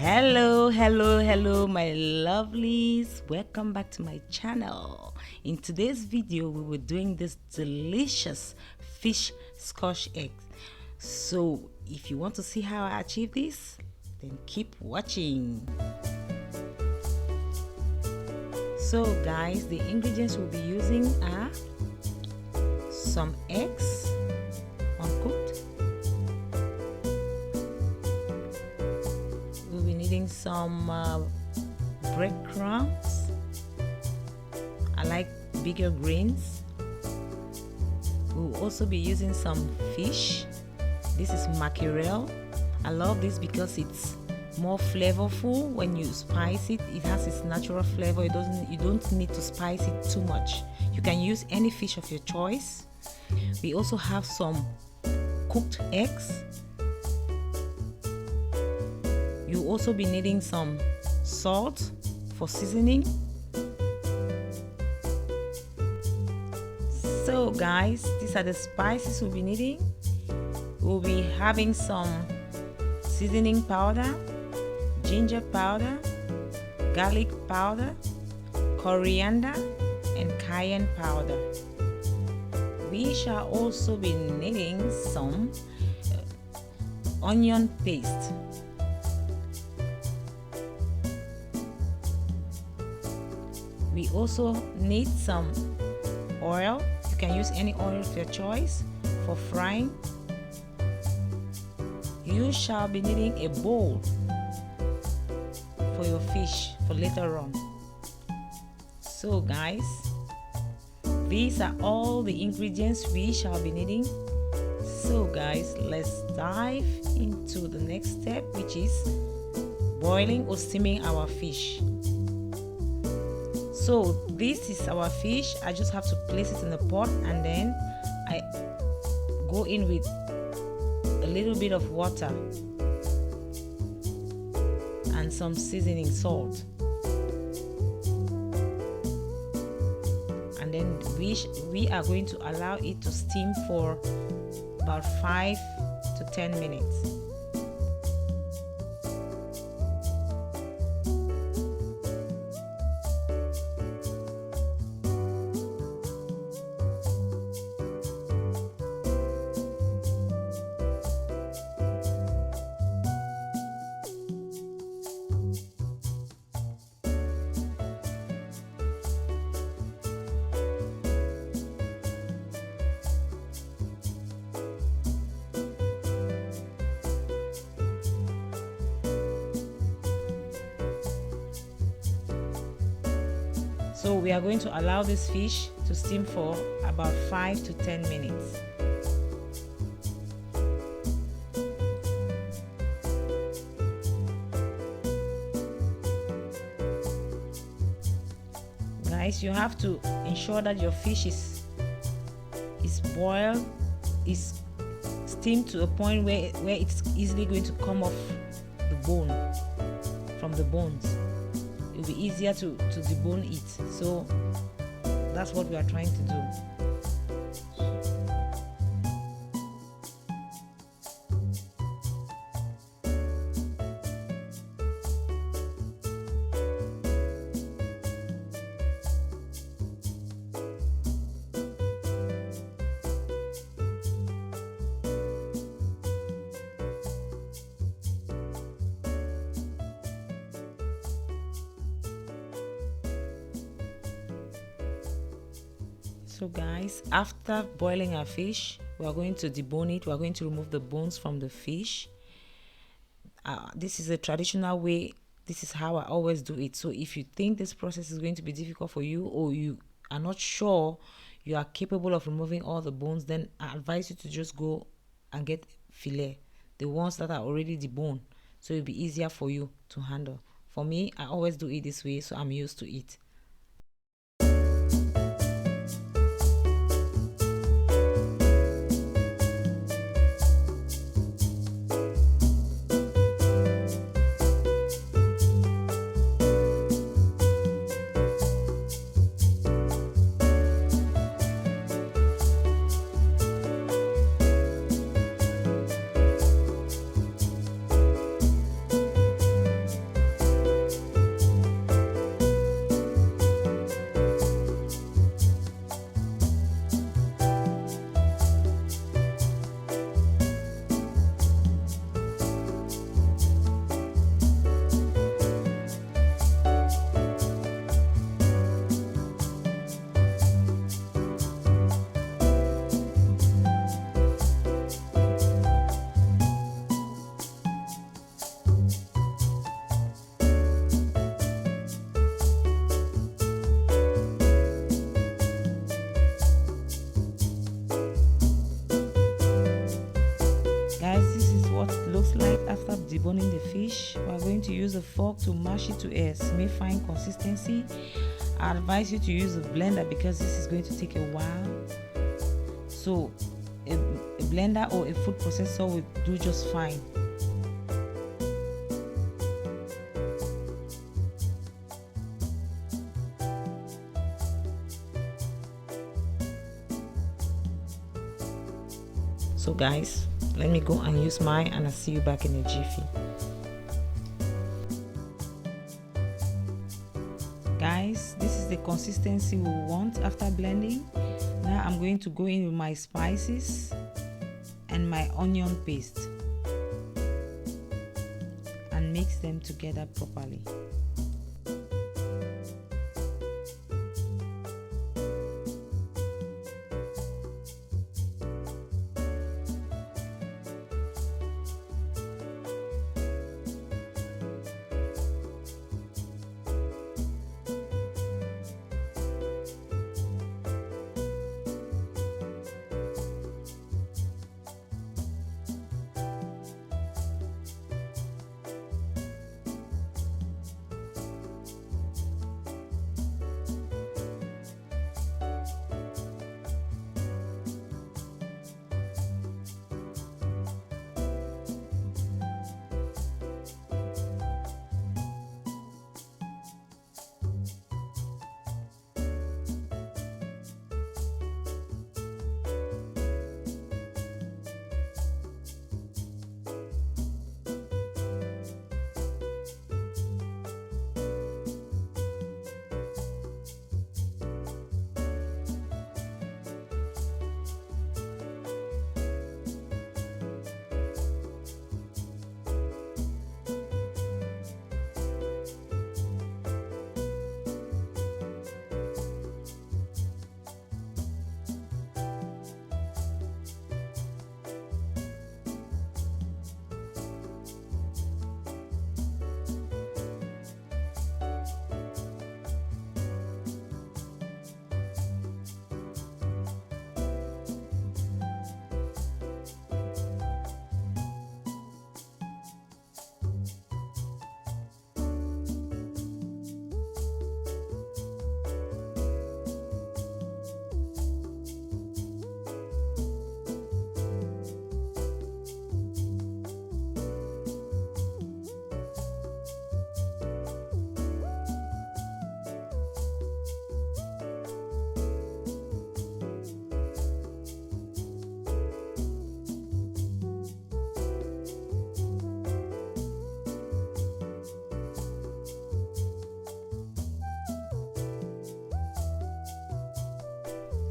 Hello my lovelies, welcome back to my channel. In today's video we were doing this delicious fish scotch eggs. So if you want to see how I achieve this, then keep watching. So guys, the ingredients we'll be using are some eggs uncooked. We'll be needing some breadcrumbs. I like bigger grains. We'll also be using some fish. This is mackerel. I love this because it's more flavorful when you spice it. It has its natural flavor. You don't need to spice it too much. You can use any fish of your choice. We also have some cooked eggs. You'll also be needing some salt for seasoning. So guys, these are the spices we'll be needing. We'll be having some seasoning powder, ginger powder, garlic powder, coriander, and cayenne powder. We shall also be needing some onion paste. We also need some oil. You can use any oil of your choice for frying. You shall be needing a bowl for your fish for later on. So guys, these are all the ingredients we shall be needing. So guys, let's dive into the next step, which is boiling or steaming our fish. So this is our fish. I just have to place it in the pot, and then I go in with a little bit of water and some seasoning salt, and then we are going to allow it to steam for about 5 to 10 minutes. So we are going to allow this fish to steam for about 5 to 10 minutes. Guys, you have to ensure that your fish is boiled, is steamed to a point where it's easily going to come off the bone, from the bones. It'll be easier to debone it. So that's what we are trying to do. So guys, after boiling our fish, we are going to debone it. We are going to remove the bones from the fish. This is a traditional way. This is how I always do it. So if you think this process is going to be difficult for you, or you are not sure you are capable of removing all the bones, then I advise you to just go and get fillet, the ones that are already deboned, so it'll be easier for you to handle. For me, I always do it this way, so I'm used to it. like after deboning the fish, we are going to use a fork to mash it to a semi-fine consistency. I advise you to use a blender because this is going to take a while. So a blender or a food processor will do just fine. So guys, let me go and use mine, and I'll see you back in a jiffy. Guys, this is the consistency we want after blending. Now I'm going to go in with my spices and my onion paste and mix them together properly.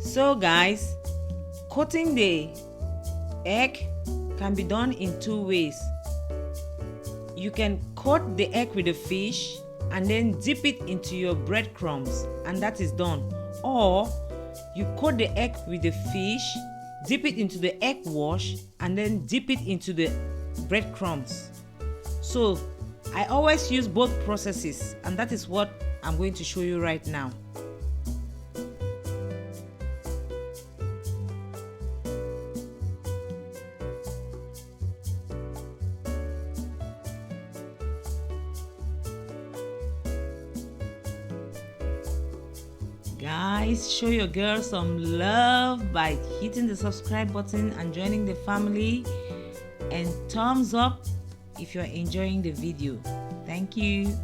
So guys, coating the egg can be done in two ways. You can coat the egg with the fish and then dip it into your breadcrumbs, and that is done. Or you coat the egg with the fish, dip it into the egg wash, and then dip it into the breadcrumbs. So I always use both processes, and that is what I'm going to show you right now. Guys, show your girl some love by hitting the subscribe button and joining the family, and thumbs up if you're enjoying the video. Thank you.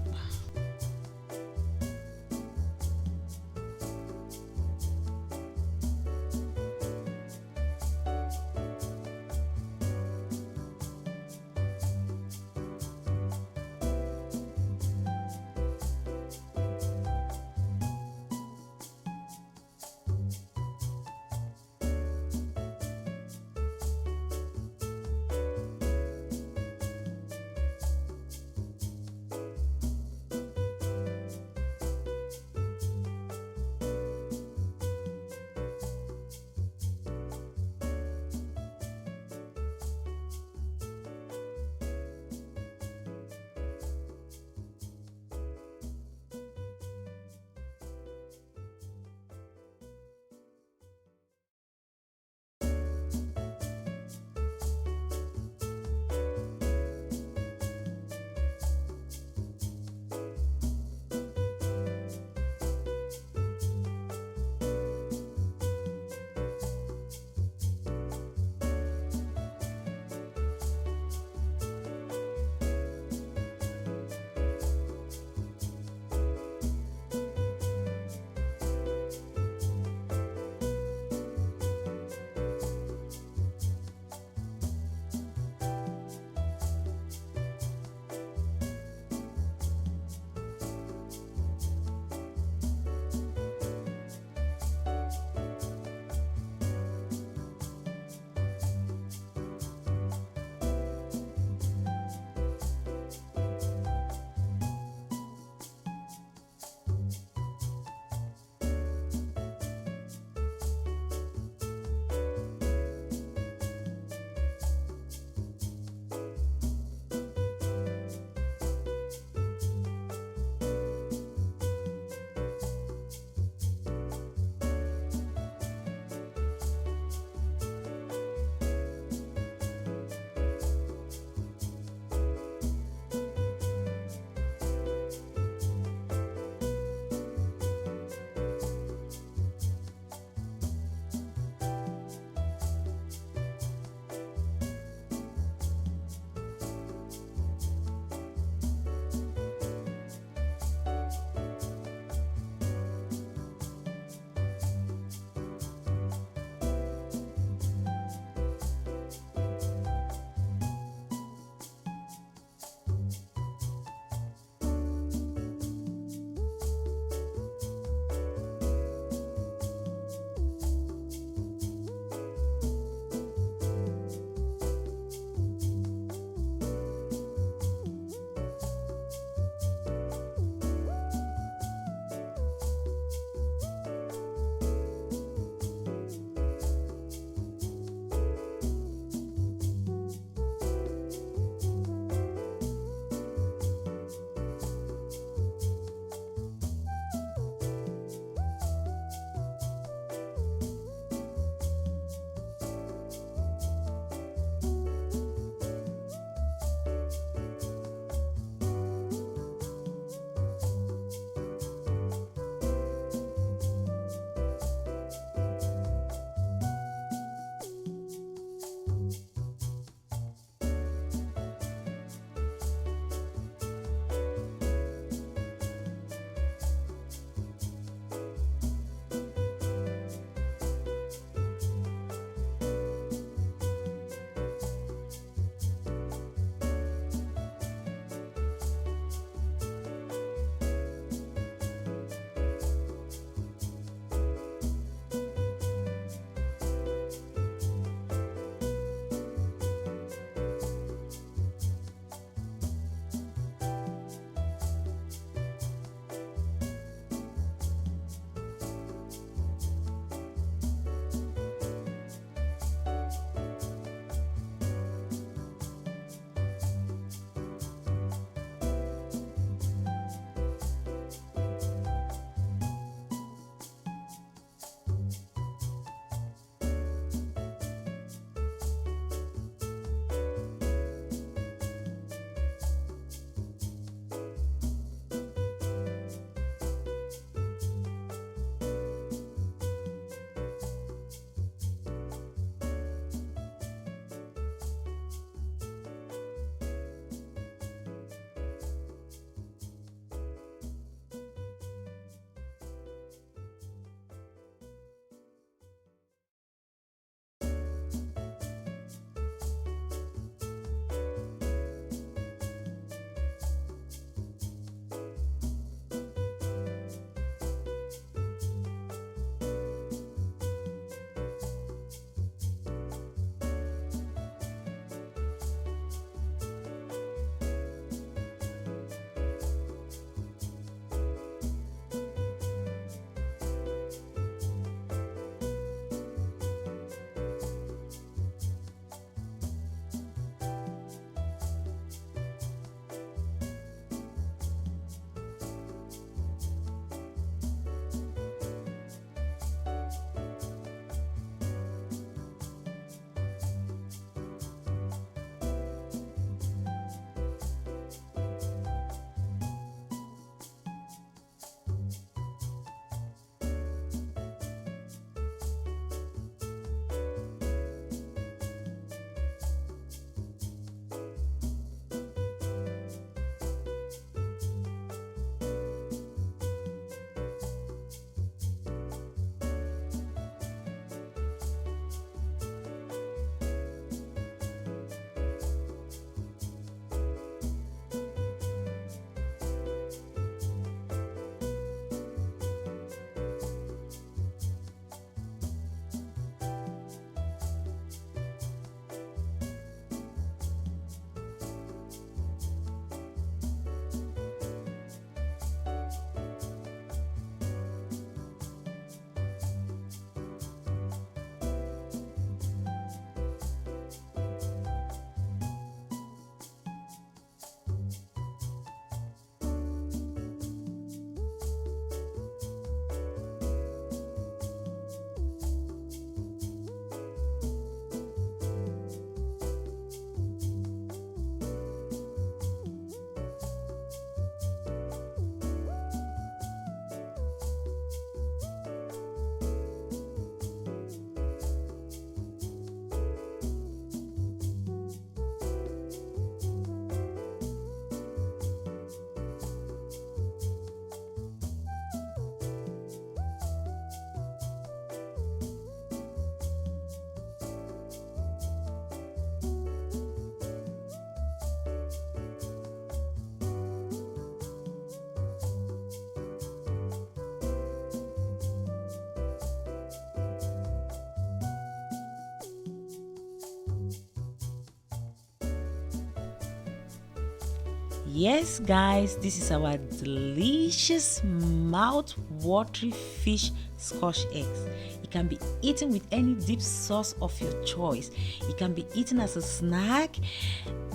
Yes, guys, this is our delicious mouth-watering fish scotch eggs. It can be eaten with any dip sauce of your choice. It can be eaten as a snack,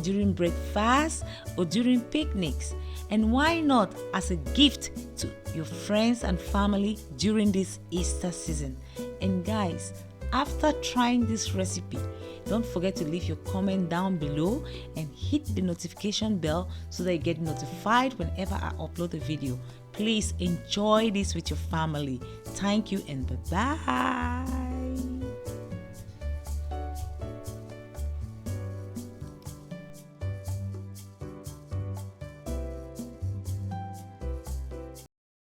during breakfast, or during picnics. And why not as a gift to your friends and family during this Easter season? And guys, after trying this recipe, don't forget to leave your comment down below and hit the notification bell so that you get notified whenever I upload a video. Please enjoy this with your family. Thank you and bye-bye.